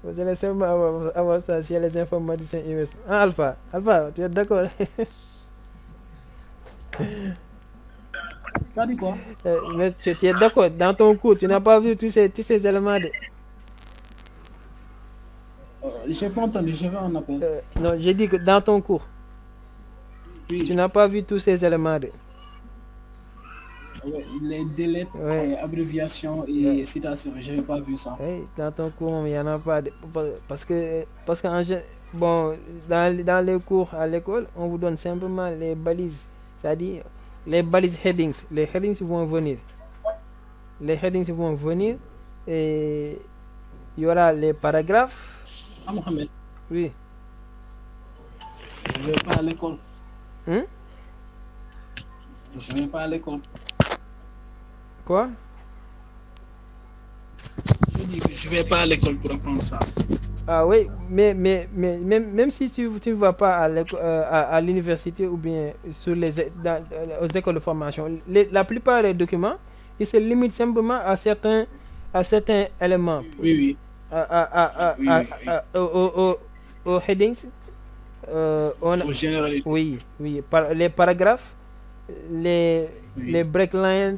Vous allez seulement avoir ça chez les informaticiens US. Ah, Alpha, Alpha, tu es d'accord? Tu as dit quoi? Mais tu es d'accord, dans ton cours, tu n'as pas vu tous ces éléments de... J'ai pas entendu, je vais en appel. Non, j'ai dit que dans ton cours, tu Oui, n'as pas vu tous ces éléments de... ouais, les délais, Ouais, abréviations ouais. et citations, je n'ai pas vu ça. Ouais, dans ton cours, il n'y en a pas. Parce que bon, dans les cours à l'école, on vous donne simplement les balises. C'est-à-dire les balises headings. Les headings vont venir. Les headings vont venir et il y aura les paragraphes. Ah, Mohamed, Oui. je ne vais pas à l'école. Hein? Je ne vais pas à l'école. Quoi? Je dis que je ne vais pas à l'école pour apprendre ça. Ah oui, mais même si tu ne vas pas à l'université ou bien sur aux écoles de formation, la plupart des documents, ils se limitent simplement à certains éléments. Oui, oui, oui, oui, oui. Aux headings, Au généralité, oui, oui, les paragraphes, les oui. breaklines,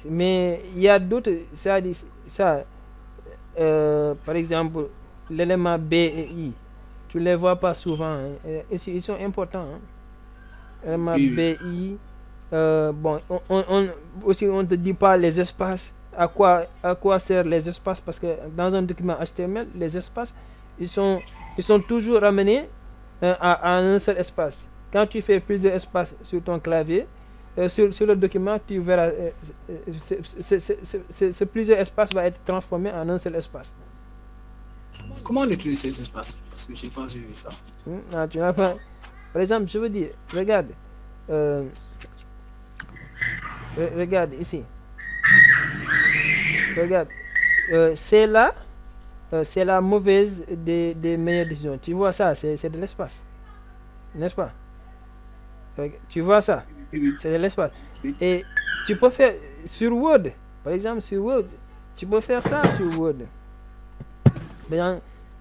mais il y a d'autres, ça, par exemple, l'élément B et I, tu les vois pas souvent, hein. Ils sont importants, hein. L'élément Oui, B, oui. I, bon, aussi on ne te dit pas les espaces, à quoi servent les espaces, parce que dans un document HTML, les espaces, ils sont toujours ramenés à un seul espace. Quand tu fais plusieurs espaces sur ton clavier, sur le document, tu verras, ce plusieurs espaces va être transformé en un seul espace. Comment on utilise ces espaces? Parce que je n'ai pas vu ça. Non, tu n'as pas... Par exemple, je veux dire, regarde, euh, regarde ici, regarde, c'est c'est la mauvaise des meilleures décisions. Tu vois ça, c'est de l'espace, n'est-ce pas? Tu vois ça, Oui, oui, c'est de l'espace. oui. Et tu peux faire sur Word, par exemple, sur Word, tu peux faire ça sur Word. Mais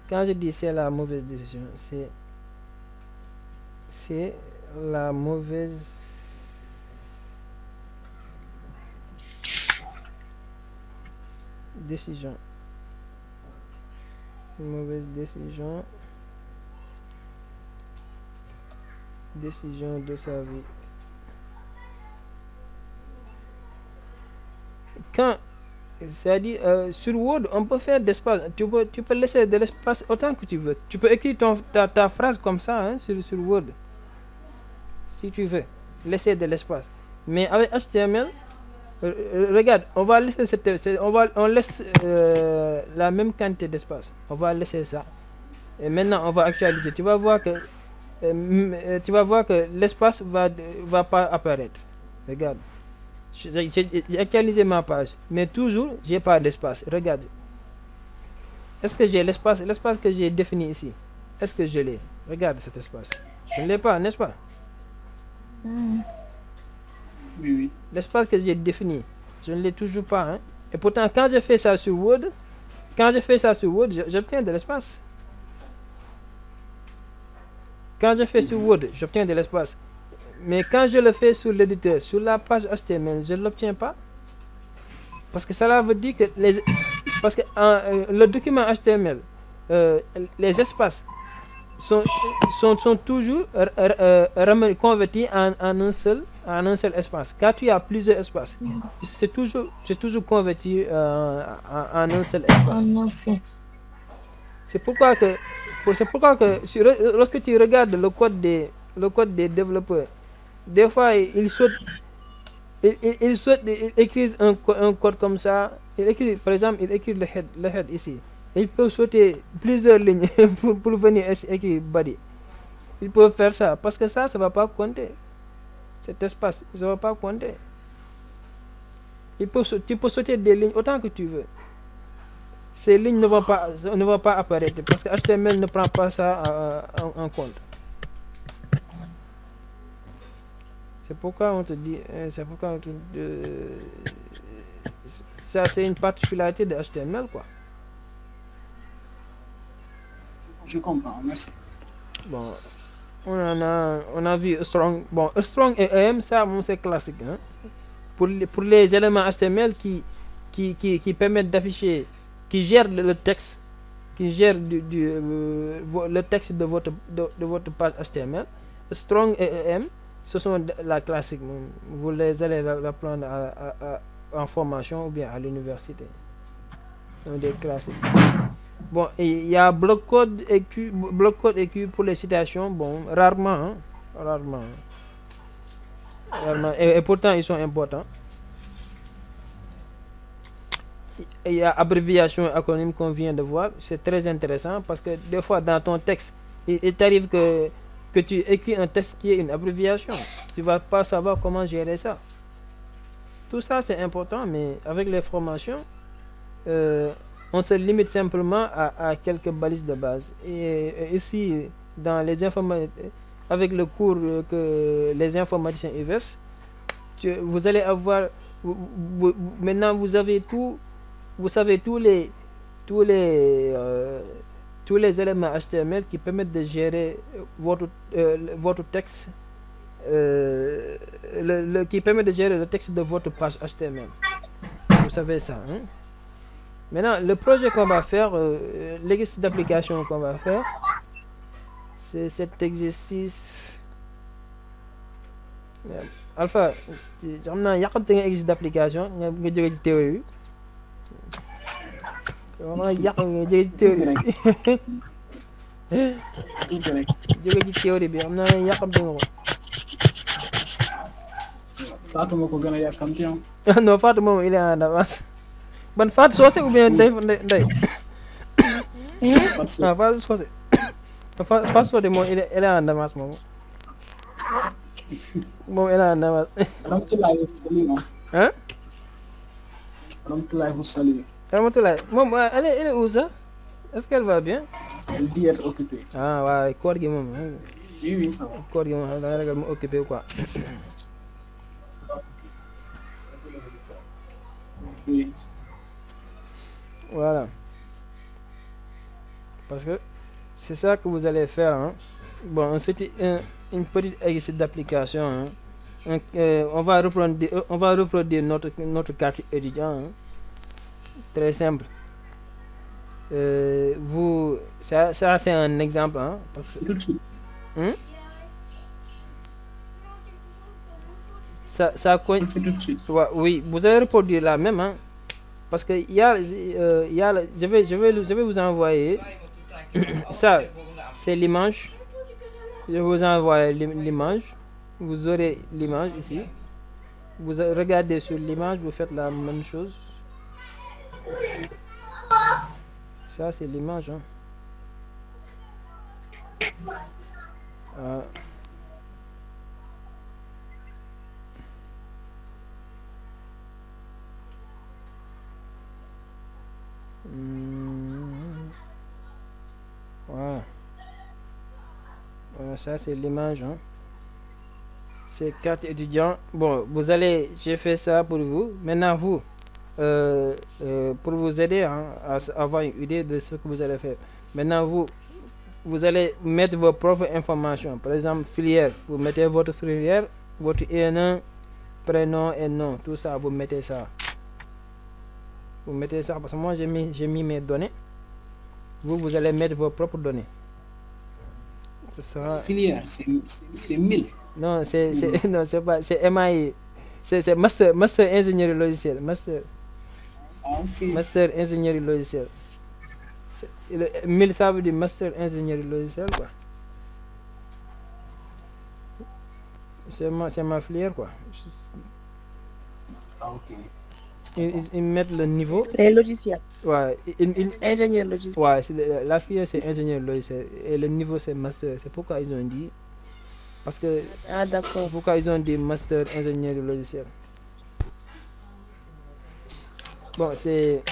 quand je dis c'est la mauvaise décision, c'est la mauvaise décision. Mauvaise décision. Décision de sa vie. Quand, c'est-à-dire, sur Word, on peut faire d'espace. Tu peux laisser de l'espace autant que tu veux. Tu peux écrire ta phrase comme ça, hein, sur Word. Si tu veux. Laisser de l'espace. Mais avec HTML, regarde, on va laisser on laisse la même quantité d'espace. On va laisser ça. Et maintenant, on va actualiser. Tu vas voir que l'espace va pas apparaître. Regarde. J'ai actualisé ma page, mais toujours, j'ai pas d'espace. Regarde. Est-ce que j'ai l'espace que j'ai défini ici? Est-ce que je l'ai? Regarde cet espace. Je ne l'ai pas, n'est-ce pas? Oui, oui. L'espace que j'ai défini, je ne l'ai toujours pas, hein. Et pourtant, quand je fais ça sur Word, j'obtiens de l'espace. Quand je fais sur Word, j'obtiens de l'espace. Mais quand je le fais sur l'éditeur, sur la page HTML, je ne l'obtiens pas. Parce que cela veut dire que parce que le document HTML, les espaces sont toujours convertis en un seul espace. Quand tu as plusieurs espaces, c'est toujours converti en un seul espace. C'est pourquoi que, lorsque tu regardes le code des développeurs, des fois ils écrivent un code comme ça. Par exemple, il écrit le head ici. Il peut sauter plusieurs lignes pour venir écrire body. Il peut faire ça parce que ça ne va pas compter. Cet espace, ça ne va pas compter. Tu peux sauter des lignes autant que tu veux. Ces lignes ne vont pas apparaître parce que HTML ne prend pas ça en compte. C'est pourquoi on te dit, ça c'est une particularité de HTML, quoi. Je comprends, merci. Bon, on a vu strong. Bon, strong et EM, ça, bon, c'est classique. Hein? Pour les éléments HTML qui permettent d'afficher, qui gèrent le texte, qui gèrent le texte de votre page HTML, strong et EM, ce sont la classique. Vous les allez l'apprendre en formation ou bien à l'université. C'est des classiques. Bon, il y a bloc code EQ pour les citations. Bon, rarement, hein, rarement. Et pourtant, ils sont importants. Il y a abréviation et acronyme qu'on vient de voir. C'est très intéressant parce que des fois, dans ton texte, il t'arrive que tu écris un texte qui est une abréviation. Tu ne vas pas savoir comment gérer ça. Tout ça, c'est important, mais avec les formations, on se limite simplement à quelques balises de base. Et ici, dans les avec le cours que les informaticiens UVS, vous allez avoir, maintenant vous avez tout, vous savez tous les éléments HTML qui permettent de gérer votre texte, qui permet de gérer le texte de votre page HTML. Vous savez ça, hein? Maintenant, le projet qu'on va faire, l'exercice d'application qu'on va faire, c'est cet exercice. Alpha, xam naa yàqamte nga exercice d'application nga jóge ci théorie bi wama yàq nga jóge ci théorie jóge ci théorie bi xam naa yàqamte nga ko. Fatou moo ko gën a yàkkamti am. Non, Fatou moom il est en avance. Ban Fatou Socé ou bien Ndeye? Ah, Fatou Socé. Fatou Socé moom il est en avance moom. Moom elle est en avance. Ramatoulaye vous salue. Hein? Ramatoulaye vous salue. Ramatoulaye, moom elle est où ça? Est-ce qu'elle va bien? Elle dit être occupée. Ah waaw, koor gi moom. Oui, oui, ça va. Koor gi moom da nga ragal mu occupé quoi. Oui. Voilà. Parce que c'est ça que vous allez faire. Hein. Bon, c'était une petite exercice d'application. Hein. On va reproduire notre carte étudiant. Hein. Très simple. Ça c'est un exemple. Hein, parce que, ça oui, vous allez reproduire la même. Hein. Parce que je vais vous envoyer ça, c'est l'image. Je vais vous envoyer l'image. Vous aurez l'image ici. Vous regardez sur l'image, vous faites la même chose. Ça, c'est l'image. Hein. Voilà. Ça c'est l'image. Hein. C'est carte étudiant. Bon, j'ai fait ça pour vous. Maintenant vous, pour vous aider hein, à avoir une idée de ce que vous allez faire. Maintenant vous allez mettre vos propres informations. Par exemple, filière. Vous mettez votre filière, votre EN1, prénom et nom. Tout ça, vous mettez ça. Vous mettez ça parce que moi j'ai mis mes données. Vous allez mettre vos propres données. Ce sera... Filière, c'est 1000. Non, non, c'est pas, c'est MAI. C'est master ingénierie logicielle. Master. Ah, ok. Master ingénierie logicielle. 1000 ça veut dire master ingénierie logicielle quoi. C'est ma filière quoi. Ah, ok. Ils mettent le niveau. Les logiciels. Ouais, Ingénieur logiciel. Ouais, la filière c'est ingénieur logiciel et le niveau c'est master. C'est pourquoi ils ont dit. Parce que. Ah, d'accord. Pourquoi ils ont dit master ingénieur logiciel. Bon, c'est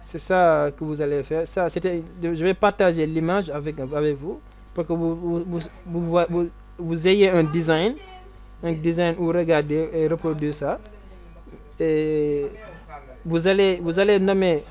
ça que vous allez faire. Ça, je vais partager l'image avec vous pour que vous ayez un design où regarder et reproduire ça. Et vous allez nommer